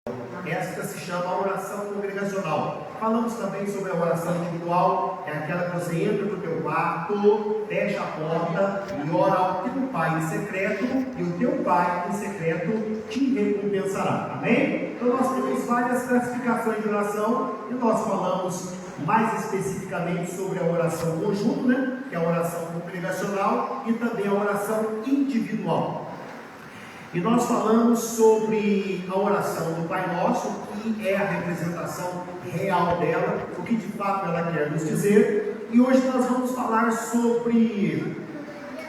Esta se chama oração congregacional. Falamos também sobre a oração individual, é aquela que você entra no teu quarto, fecha a porta e ora ao teu Pai em secreto, e o teu Pai em secreto te recompensará. Amém? Então nós temos várias classificações de oração e nós falamos mais especificamente sobre a oração conjunta, que é a oração congregacional, e também a oração individual. E nós falamos sobre a oração do Pai Nosso, que é a representação real dela, o que de fato ela quer nos dizer. E hoje nós vamos falar sobre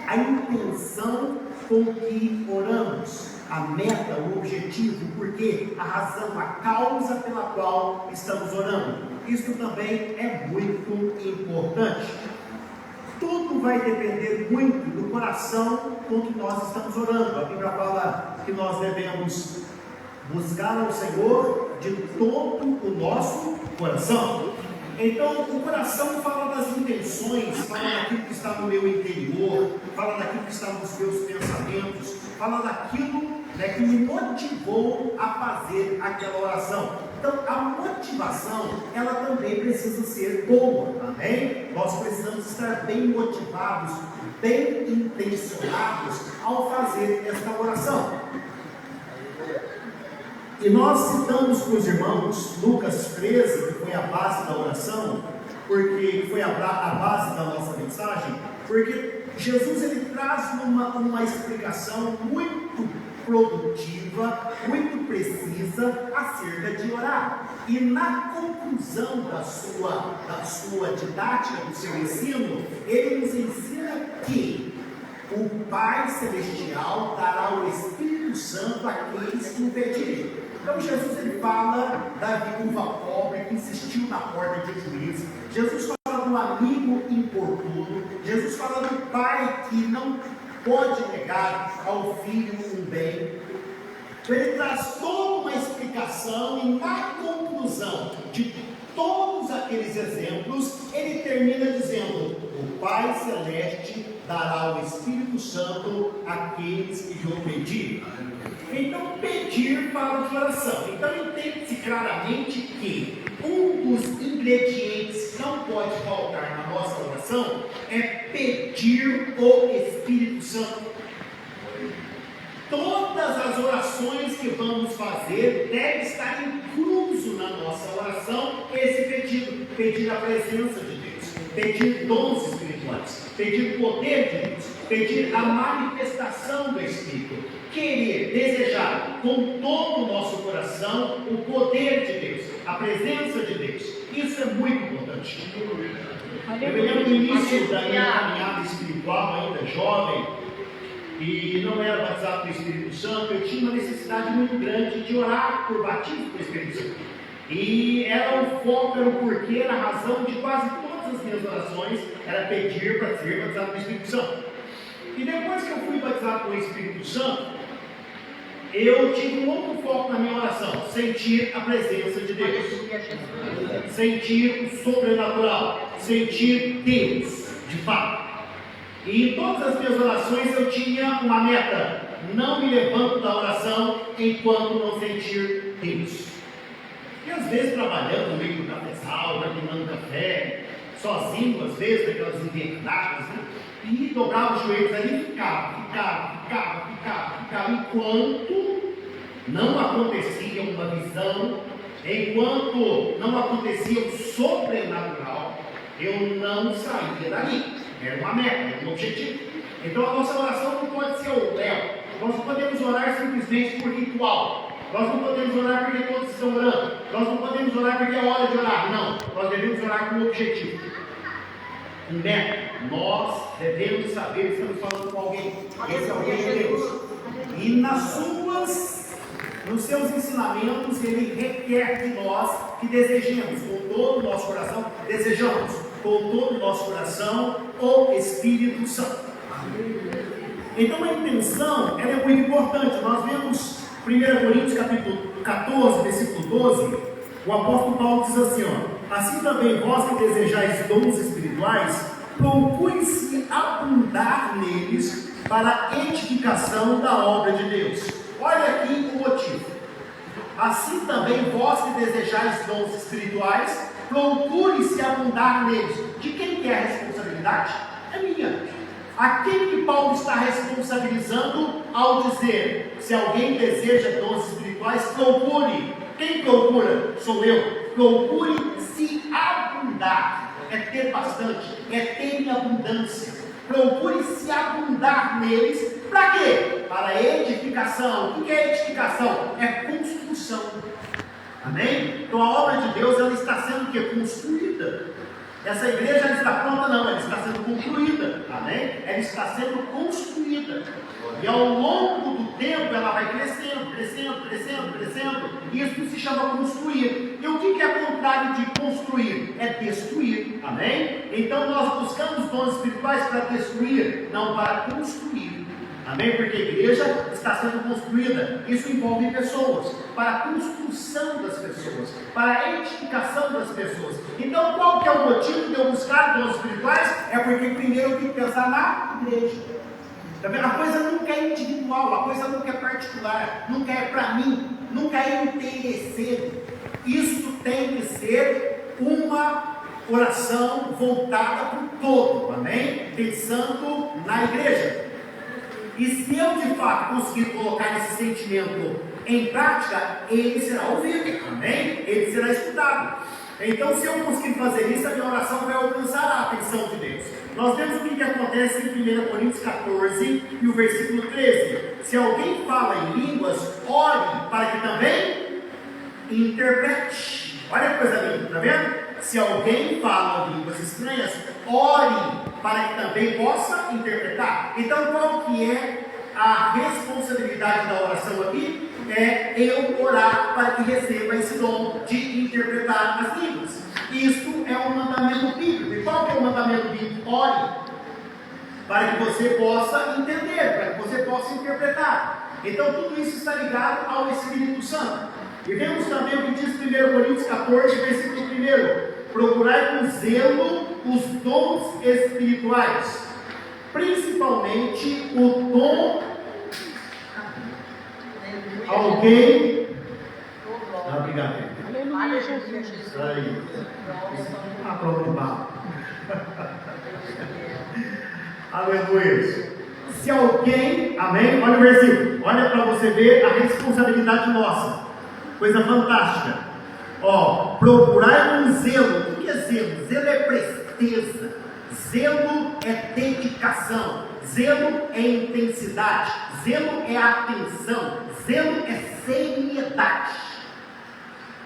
a intenção com que oramos, a meta, o objetivo, o porquê, a razão, a causa pela qual estamos orando. Isso também é muito importante. Tudo vai depender muito do coração com que nós estamos orando. A Bíblia fala que nós devemos buscar ao Senhor de todo o nosso coração. Então, o coração fala das intenções, fala daquilo que está no meu interior, fala daquilo que está nos meus pensamentos, fala daquilo que me motivou a fazer aquela oração. Então, a motivação, ela também precisa ser boa, amém? Nós precisamos estar bem motivados, bem intencionados ao fazer esta oração. E nós citamos para os irmãos Lucas 13, que foi a base da oração, porque foi a base da nossa mensagem, porque Jesus ele traz uma explicação muito produtiva, muito precisa acerca de orar. E na conclusão da sua didática, do seu ensino, ele nos ensina que o Pai Celestial dará o Espírito Santo àqueles que o pedirem. Então Jesus ele fala da viúva pobre que insistiu na porta de juízo. Jesus fala do amigo importuno. Jesus fala do pai que não pode negar ao filho um bem. Ele traz toda uma explicação e na conclusão de todos aqueles exemplos, ele termina dizendo: o Pai Celeste dará o Espírito Santo àqueles que lhe pedirem. Então, pedir fala de oração. Então, entende-se claramente que um dos ingredientes que não pode faltar na nossa oração é pedir o Espírito Santo. Todas as orações que vamos fazer devem estar incluso na nossa oração esse pedido. Pedir a presença de Deus, pedir dons espirituais, pedir o poder de Deus, pedir a manifestação do Espírito, querer, desejar com todo o nosso coração o poder de Deus, a presença de Deus. Isso é muito importante. Eu me lembro do início da minha caminhada espiritual, ainda jovem, e não era batizado com o Espírito Santo, eu tinha uma necessidade muito grande de orar por batismo com o Espírito Santo. E era o foco, era o porquê, era a razão de quase todas as minhas orações, era pedir para ser batizado com o Espírito Santo. E depois que eu fui batizado com o Espírito Santo, eu tive um outro foco na minha oração: sentir a presença de Deus, sentir o sobrenatural, sentir Deus de fato. E em todas as minhas orações eu tinha uma meta: não me levanto da oração enquanto não sentir Deus. E às vezes trabalhando no meio do cafezal, tomando café, sozinho, às vezes, naquelas invernadas, e dobrava os joelhos ali e ficava, enquanto não acontecia uma visão, enquanto não acontecia o sobrenatural, eu não saía dali. Era uma meta, era um objetivo. Então a nossa oração não pode ser o léu. Nós não podemos orar simplesmente por ritual. Nós não podemos orar porque todos estão orando. Nós não podemos orar porque é hora de orar. Não, nós devemos orar com um objetivo, com meta. Nós devemos saber que estamos falando com alguém. Esse alguém é Deus. E nos seus ensinamentos, ele requer de nós que desejemos com todo o nosso coração, desejamos com todo o nosso coração o Espírito Santo. Então a intenção ela é muito importante. Nós vemos 1 Coríntios capítulo 14, versículo 12, o apóstolo Paulo diz assim: assim também vós que desejais dons espirituais, procure-se abundar neles para a edificação da obra de Deus. Olha aqui o motivo. assim também vós que desejais dons espirituais, procure se abundar neles. De quem que é a responsabilidade? É minha. A quem que Paulo está responsabilizando ao dizer, se alguém deseja dons espirituais, procure. Quem procura? Sou eu. Procure se abundar. É ter bastante, é ter em abundância. Procure se abundar neles. Para quê? Para edificação. O que é edificação? É construção. Amém? Então a obra de Deus, ela está sendo o quê? Construída. Essa igreja não está pronta, não, ela está sendo concluída. Amém? Ela está sendo construída. E ao longo do tempo ela vai crescendo, crescendo, crescendo, crescendo. Isso se chama construir. E o que é contrário de construir? É destruir. Amém? Então nós buscamos dons espirituais para destruir, não para construir. Amém? Porque a igreja está sendo construída. Isso envolve pessoas, para a construção das pessoas, para a edificação das pessoas. Então qual que é o motivo de eu buscar dons espirituais? É porque primeiro eu tenho que pensar na igreja. Tá vendo? A coisa nunca é individual, a coisa nunca é particular, nunca é para mim, nunca é interesseiro. Isso tem que ser uma oração voltada para o todo, amém? Pensando na igreja. E se eu de fato conseguir colocar esse sentimento em prática, ele será ouvido, amém? Ele será escutado. Então, se eu conseguir fazer isso, a minha oração vai alcançar a atenção de Deus. Nós vemos o que acontece em 1 Coríntios 14 e o versículo 13. Se alguém fala em línguas, ore para que também interprete. Olha que coisa linda, está vendo? Se alguém fala línguas estranhas, ore para que também possa interpretar. Então qual que é a responsabilidade da oração aqui? É eu orar para que receba esse dom de interpretar as línguas. Isto é um mandamento bíblico. E qual que é o mandamento bíblico? Ore para que você possa entender, para que você possa interpretar. Então tudo isso está ligado ao Espírito Santo. E vemos também o que diz 1 Coríntios 14, versículo 1. Procurai com zelo os dons espirituais, principalmente o dom alguém. Obrigado. Aleluia, Jesus. Aí. Ah, pronto, mal. Aleluia. Se alguém, amém? Olha o versículo, olha para você ver a responsabilidade nossa. Coisa fantástica. Ó, procurar com zelo. O que é zelo? Zelo é presteza. Zelo é dedicação. Zelo é intensidade. Zelo é atenção. Zelo é seriedade.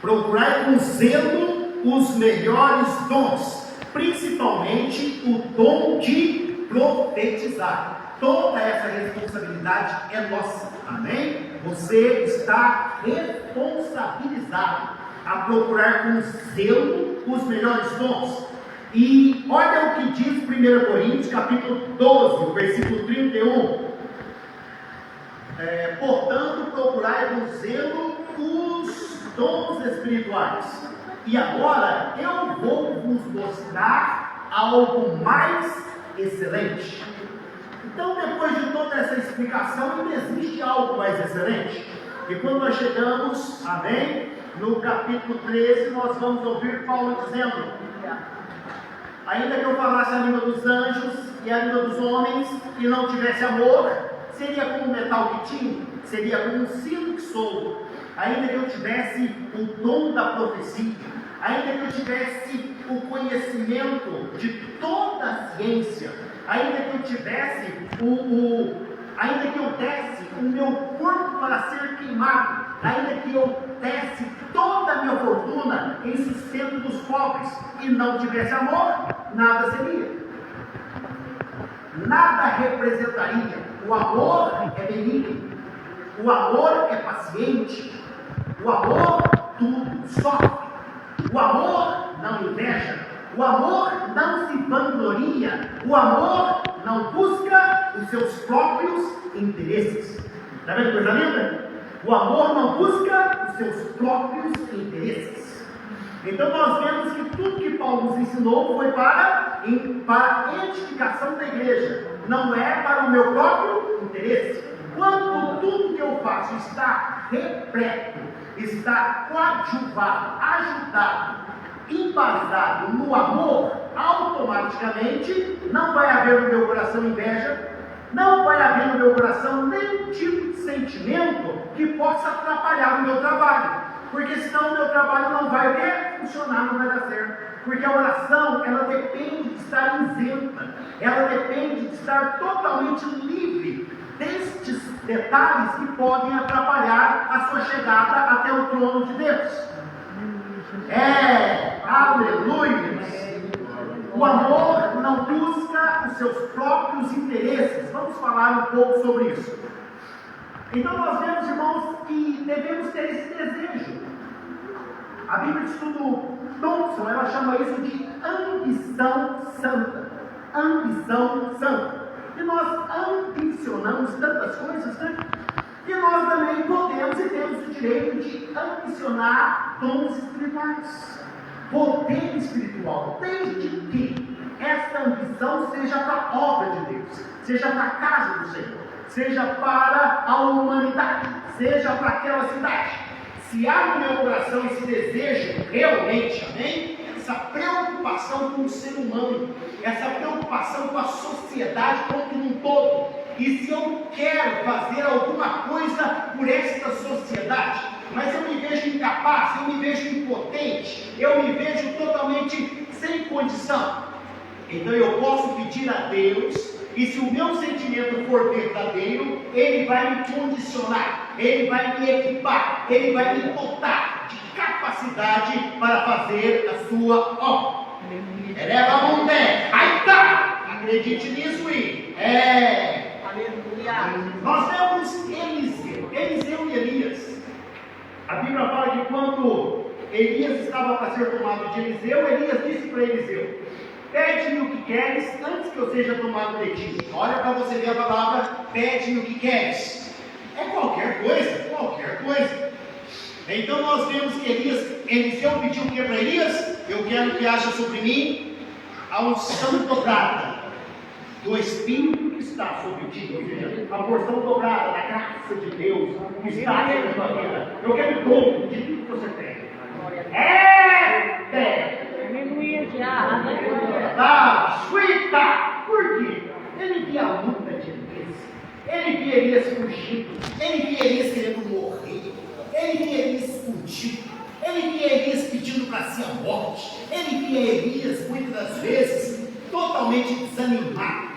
Procurar com zelo os melhores dons, principalmente o dom de profetizar. Toda essa responsabilidade é nossa. Amém? Você está responsabilizado a procurar com zelo os melhores dons. E olha o que diz 1 Coríntios capítulo 12, versículo 31. Portanto, procurai com zelo os dons espirituais. E agora eu vou vos mostrar algo mais excelente. Então, depois de toda essa explicação, ainda existe algo mais excelente. E quando nós chegamos, amém, no capítulo 13, nós vamos ouvir Paulo dizendo: ainda que eu falasse a língua dos anjos e a língua dos homens e não tivesse amor, seria como o metal que tinha, seria como um sino que sou. Ainda que eu tivesse o dom da profecia, ainda que eu tivesse o conhecimento de toda a ciência, ainda que eu tivesse ainda que eu desse o meu corpo para ser queimado, ainda que eu desse toda a minha fortuna em sustento dos pobres e não tivesse amor, nada seria. Nada representaria. O amor é benigno, o amor é paciente, o amor tudo sofre, o amor não inveja, o amor não se vangloria, o amor não busca os seus próprios interesses. Está vendo coisa linda? O amor não busca os seus próprios interesses. Então nós vemos que tudo que Paulo nos ensinou foi para a edificação da igreja, não é para o meu próprio interesse. Quando tudo que eu faço está repleto está coadjuvado, ajudado, embasado no amor, automaticamente não vai haver no meu coração inveja, não vai haver no meu coração nenhum tipo de sentimento que possa atrapalhar o meu trabalho, porque senão o meu trabalho não vai funcionar, não vai dar certo. Porque a oração, ela depende de estar isenta, ela depende de estar totalmente livre destes detalhes que podem atrapalhar a sua chegada até o trono de Deus. Aleluia! O amor não busca os seus próprios interesses. Vamos falar um pouco sobre isso. Então nós vemos, irmãos, que devemos ter esse desejo. A Bíblia de Estudo Thompson, ela chama isso de ambição santa. Ambição santa. E nós ambicionamos tantas coisas, né? E nós também podemos e temos o direito de ambicionar dons espirituais, poder espiritual, desde que esta ambição seja para a obra de Deus, seja para a casa do Senhor, seja para a humanidade, seja para aquela cidade. Se há no meu coração esse desejo realmente, amém? Essa preocupação com o ser humano, essa preocupação com a sociedade como um todo, e se eu quero fazer alguma coisa por esta sociedade, mas eu me vejo incapaz, eu me vejo impotente, eu me vejo totalmente sem condição, então eu posso pedir a Deus, e se o meu sentimento for verdadeiro, Ele vai me condicionar, Ele vai me equipar, Ele vai me dotar de capacidade para fazer a sua obra. Eleva a mão, aí tá! Acredite nisso e aleluia! Nós temos Eliseu e Elias. A Bíblia fala que quando Elias estava para ser tomado de Eliseu, Elias disse para Eliseu: pede-me o que queres antes que eu seja tomado de ti. Olha para você ver a palavra, pede-me o que queres. É qualquer coisa, qualquer coisa. Então nós vemos que Eliseu pediu o que para Elias? Eu quero que haja sobre mim a unção dobrada do Espírito que está sobre ti. Ou seja, a porção dobrada da graça de Deus que está sobre a tua vida. Eu quero o dobro de tudo que você tem. Por quê? Ele via a luta de Elias, ele via Elias fugindo, ele via Elias querendo morrer, ele via Elias fugindo, ele via Elias pedindo para si a morte, ele via Elias muitas das vezes totalmente desanimado.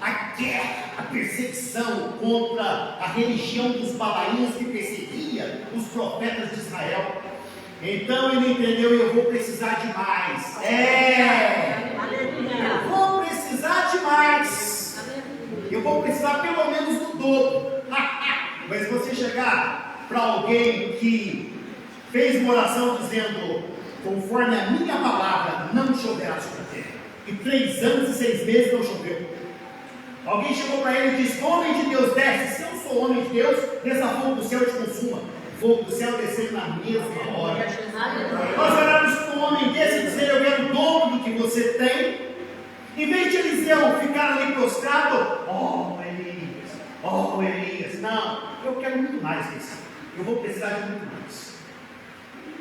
A guerra, a perseguição contra a religião dos balaíns que perseguia os profetas de Israel. Então ele entendeu: eu vou precisar de mais. Eu vou precisar de mais. Eu vou precisar pelo menos do dobro. Mas você chegar para alguém que fez uma oração dizendo: conforme a minha palavra, não choverá sobre a terra, e 3 anos e 6 meses não choveu. Alguém chegou para ele e disse: homem de Deus, desce. Se eu sou homem de Deus, desça fogo do céu e te consuma. Fogo do céu descer na mesma hora. Nós olhamos para um homem desse e dizer: eu quero o dobro do que você tem. Em vez de Eliseu ficar ali prostrado: oh Elias, não, eu quero muito mais disso. Eu vou precisar de muito mais.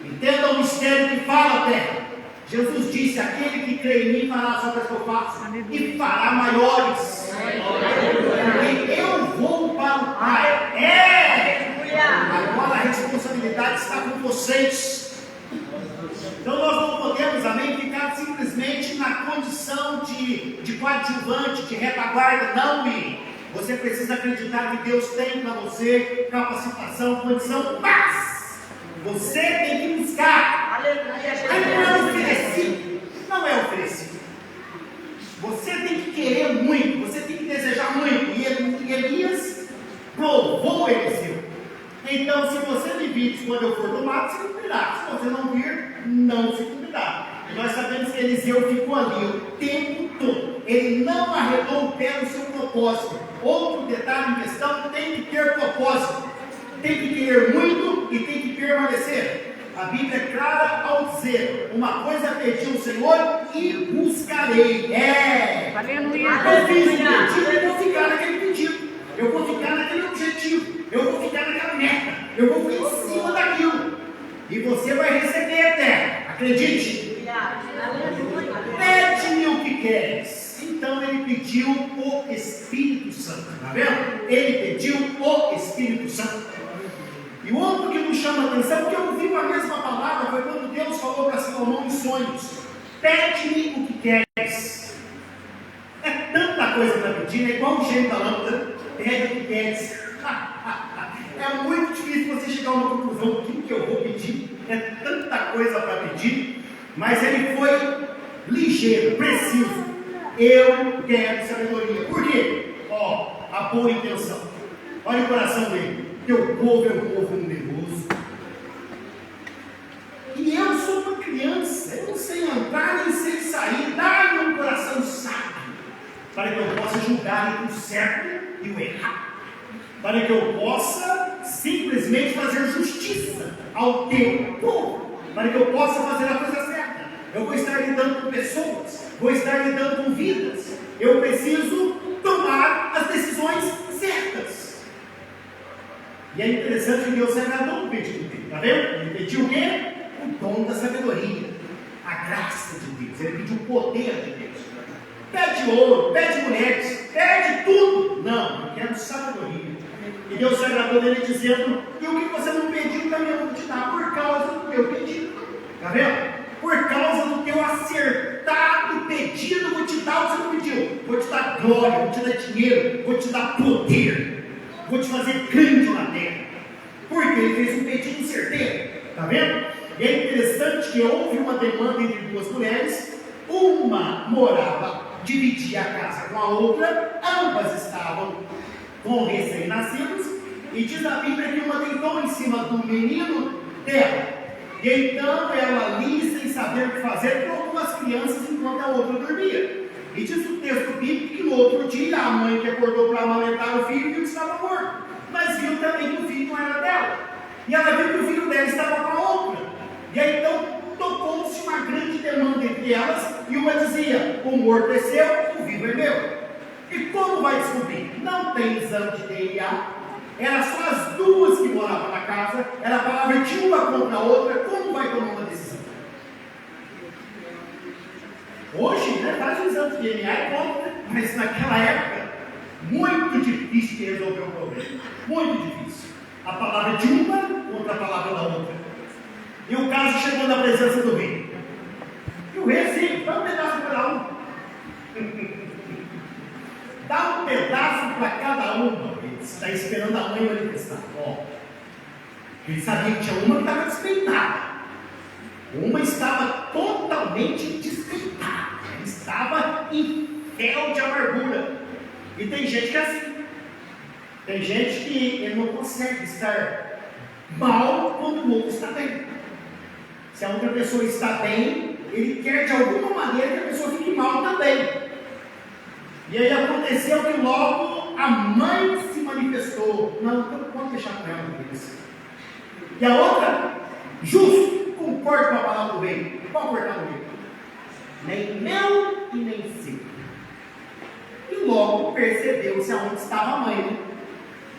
Entenda o mistério que fala a terra. Jesus disse: aquele que crê em mim fará as obras que eu faço, e fará maiores. Porque eu vou para o Pai. Agora a responsabilidade está com vocês. Então nós não podemos, amém, ficar simplesmente na condição de coadjuvante, de retaguarda. Não, você precisa acreditar que Deus tem para você capacitação, condição, mas você tem que buscar. Aí não é oferecido, não é oferecido. Você tem que querer muito, você tem que desejar muito. E Elias provou Eliseu. Então, se você me vir quando eu for tomado, se cumprirá. Se você não vir, não se cumprirá. E nós sabemos que Eliseu ficou ali o tempo todo. Ele não arredou o pé no seu propósito. Outro detalhe em questão: tem que ter propósito. Tem que querer muito e tem que permanecer. A Bíblia é clara ao dizer: uma coisa pedi ao Senhor e buscarei. Eu fiz um pedido e vou ficar naquele pedido. eu vou ficar naquele objetivo, eu vou ficar naquela meta, eu vou ficar em cima daquilo. E você vai receber até, acredite. Pede-me o que queres. Então ele pediu o Espírito Santo, está vendo? Ele pediu o Espírito Santo. E o outro que nos chama a atenção, que eu ouvi a mesma palavra, foi quando Deus falou para Salomão em sonhos: pede-me o que queres. É tanta coisa para pedir, é igual o gênio da lâmpada: pede o que queres. É muito difícil você chegar a uma conclusão: o que eu vou pedir? É tanta coisa para pedir, mas ele foi ligeiro, preciso. Eu quero sabedoria. Por quê? A boa intenção. Olha o coração dele. Teu povo é um povo numeroso. E eu sou uma criança, eu não sei entrar nem sei sair. Dá-me um coração sábio, para que eu possa julgar entre o certo e o errado, para que eu possa simplesmente fazer justiça ao teu povo, para que eu possa fazer a coisa certa. Eu vou estar lidando com pessoas, vou estar lidando com vidas. Eu preciso tomar as decisões certas. E é interessante que Deus se agradou no pedido dele, está vendo? Ele pediu o quê? O dom da sabedoria, a graça de Deus. Ele pediu o poder de Deus. Pede ouro, pede mulheres, pede tudo. Não, eu quero sabedoria. E Deus se agradou dele dizendo: e o que você não pediu também eu vou te dar, por causa do teu pedido. Está vendo? Por causa do teu acertado pedido, vou te dar o que você não pediu. Vou te dar glória, vou te dar dinheiro, vou te dar poder. Vou te fazer grande na terra. Porque ele fez um pedido certeiro. Está vendo? E é interessante que houve uma demanda entre duas mulheres. Uma morava, dividia a casa com a outra. Ambas estavam com recém-nascidos. E diz a Bíblia que uma deitou em cima do menino dela. E então ela ali, sem saber o que fazer, colocou as crianças enquanto a outra dormia. E diz o texto bíblico que no outro dia a mãe que acordou para amamentar o filho viu que estava morto, mas viu também que o filho não era dela. E ela viu que o filho dela estava com a outra. E aí então tocou-se uma grande demanda entre elas, e uma dizia: o morto é seu, o vivo é meu. E como vai descobrir? Não tem exame de DNA. Eram só as duas que moravam na casa, era a palavra de uma contra a outra. Como vai tomar uma decisão? Hoje, faz um exame de DNA e conta, mas naquela época, muito difícil de resolver o problema. Muito difícil. A palavra de uma contra a palavra da outra. E o caso chegou na presença do rei. E o rei assim: dá um pedaço para cada um. Dá um pedaço para cada uma. Ele está esperando a mãe manifestar. Ele sabia que tinha uma que estava despeitada. Uma estava totalmente despeitada. Ela estava em fel de amargura. E tem gente que é assim. Tem gente que ele não consegue estar mal quando o outro está bem. Se a outra pessoa está bem, ele quer de alguma maneira que a pessoa fique mal também. E aí aconteceu que logo a mãe se manifestou. Não, pode deixar com ela. E a outra, justo, concorda com a palavra do rei. Qual cortar do rei? Nem meu e nem seu. E logo percebeu-se aonde estava a mãe. Né?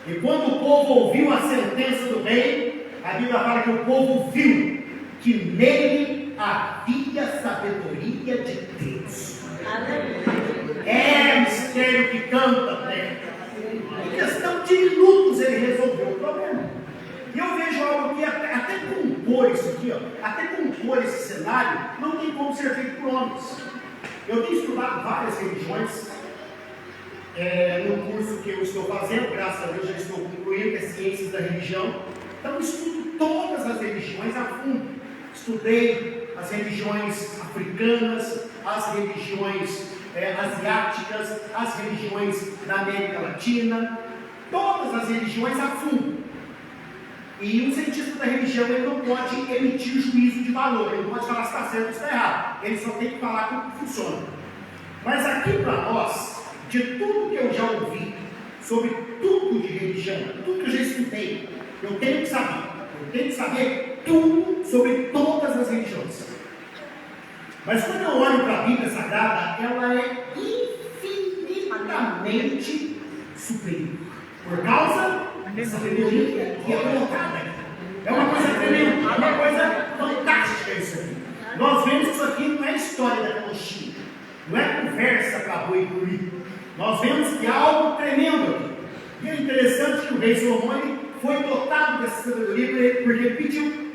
E quando o povo ouviu a sentença do rei, a Bíblia fala que o povo viu que nele havia sabedoria de Deus. É mistério que canta, né? Em questão de minutos ele resolveu o problema. E eu vejo algo que até compor isso aqui, até compor esse cenário, não tem como ser feito por homens. Eu tenho estudado várias religiões no curso que eu estou fazendo, graças a Deus já estou concluindo, que é Ciências da Religião. Então eu estudo todas as religiões a fundo. Estudei as religiões africanas, as religiões asiáticas, as religiões da América Latina, todas as religiões a fundo. E o cientista da religião ele não pode emitir juízo de valor, ele não pode falar se está certo ou se está errado, ele só tem que falar como funciona. Mas aqui para nós, de tudo que eu já ouvi, sobre tudo de religião, tudo que eu já estudei, eu tenho que saber tudo sobre todas as religiões. Mas quando eu olho para a Bíblia Sagrada, ela é infinitamente superior. Por causa dessa sabedoria que é colocada aqui. É uma coisa tremenda, é uma coisa fantástica isso aqui. Nós vemos que isso aqui não é história da coxinha, não é conversa para boi e dormir. Nós vemos que há algo tremendo aqui. E é interessante que o rei Salomão ele foi dotado dessa sabedoria porque ele pediu.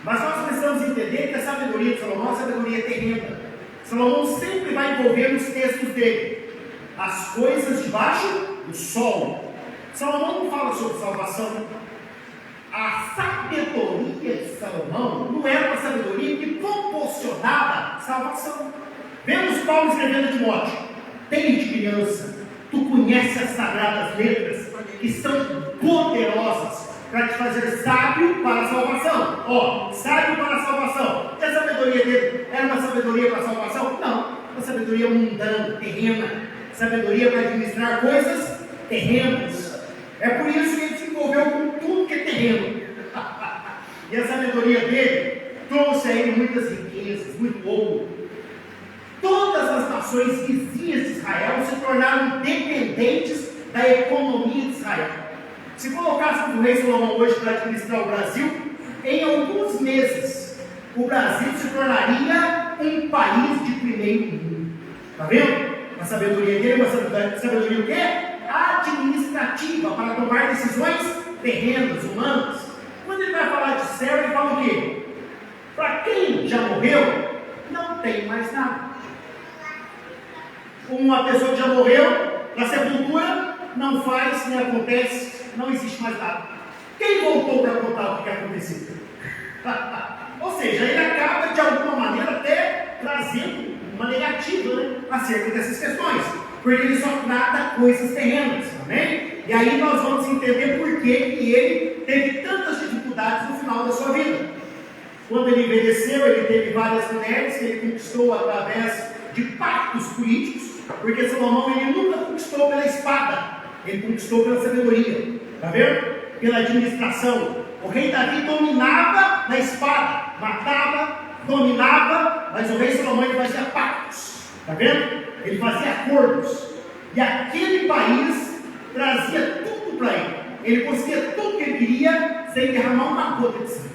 Mas nós precisamos entender que a sabedoria de Salomão é uma sabedoria terrena. Salomão sempre vai envolver nos textos dele as coisas debaixo do sol. Salomão não fala sobre salvação. A sabedoria de Salomão não era uma sabedoria que proporcionava salvação. Vemos Paulo escrevendo a Timóteo: desde criança, tu conheces as sagradas letras que são poderosas para te fazer sábio para a salvação. Ó, sábio para a salvação. E a sabedoria dele era uma sabedoria para a salvação? Não, uma sabedoria mundana, terrena. Sabedoria para administrar coisas terrenas. É por isso que ele se envolveu com tudo que é terreno. E a sabedoria dele trouxe a ele muitas riquezas, muito ouro. Todas as nações vizinhas de Israel se tornaram dependentes da economia de Israel. Se colocássemos o rei Salomão hoje para administrar o Brasil, em alguns meses, o Brasil se tornaria um país de primeiro mundo. Está vendo? A sabedoria dele é uma sabedoria o quê? Administrativa, para tomar decisões terrenas, humanas. Quando ele vai falar de céu, ele fala o quê? Para quem já morreu, não tem mais nada. Uma pessoa que já morreu, na sepultura, não faz, nem acontece, não existe mais nada. Quem voltou para contar o que aconteceu? Ou seja, ele acaba de alguma maneira até trazendo uma negativa, né, acerca dessas questões, porque ele só trata coisas terrenas, amém? E aí nós vamos entender por que ele teve tantas dificuldades no final da sua vida. Quando ele envelheceu, ele teve várias mulheres que ele conquistou através de pactos políticos, porque Salomão ele nunca conquistou pela espada, ele conquistou pela sabedoria, está vendo? Pela administração. O rei Davi dominava na espada, matava, dominava, mas o rei Salomão ele fazia pactos, está vendo? Ele fazia acordos, e aquele país trazia tudo para ele. Ele conseguia tudo que ele queria sem derramar uma gota de sangue.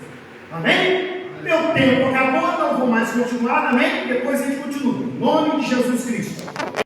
Amém? Meu tempo acabou, não vou mais continuar, amém? Depois a gente continua. Em nome de Jesus Cristo.